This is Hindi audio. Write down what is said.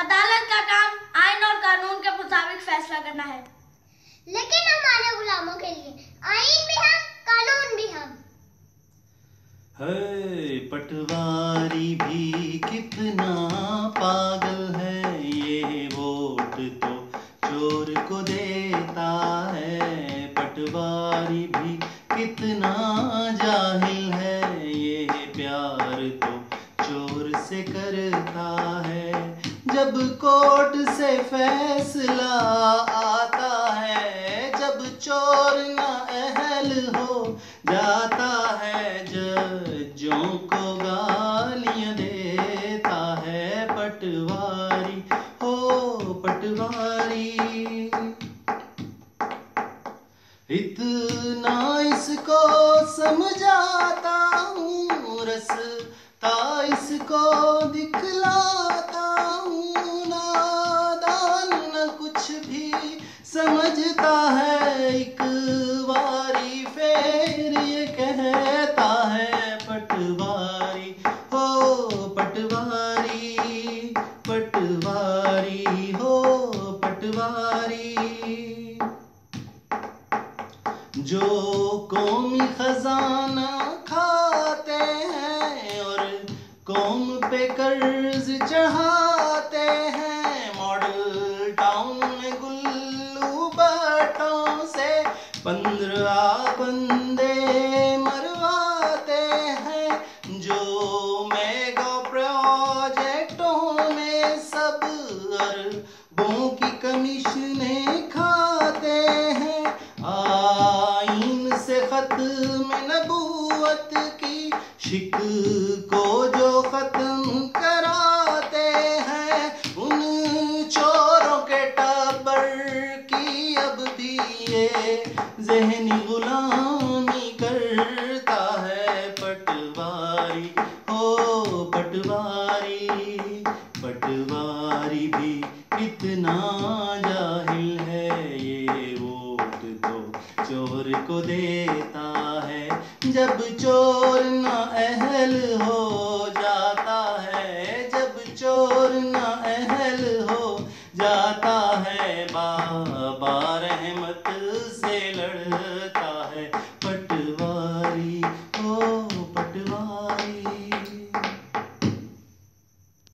अदालत का काम आइन और कानून के मुताबिक फैसला करना है। लेकिन हमारे गुलामों के लिए आइन भी हम, कानून भी हम। है पटवारी भी कितना पागल है, ये वोट तो चोर को देता है। पटवारी भी कितना जाहिल है, ये प्यार तो चोर से करता है। जब कोर्ट से फैसला आता है, जब चोर ना अहल हो जाता है, जजों को गालियां देता है। पटवारी हो पटवारी, इतना इसको समझाता हूँ, रास्ता इसको दिखलाता हूँ। नादान न कुछ भी समझता है, एक बारी फिर ये कहता है। पटवारी हो पटवारी, पटवारी हो पटवारी, जो कौमी खजाना खाते हैं और कौम पे कर्ज चढ़ाते हैं। मॉडल टाउन में गुल्लू भट्टों से 15 बंदे मरवाते हैं, जो मेगा प्रोजेक्टों में सब अरबों की कमीशनें खाते हैं। आइन से खत्म नबूवत की शिक को जो खत्म कराते हैं, उन चोरों के टब्बर की अब भी ये ज़हनी गुलामी करता है। पटवारी हो पटवारी, पटवारी भी कितना जाहिल है, ये वोट तो चोर को देता है। जब चोर ना अहल हो जाता है, जब चोर ना अहल हो जाता है, बाबा रहमत से लड़ता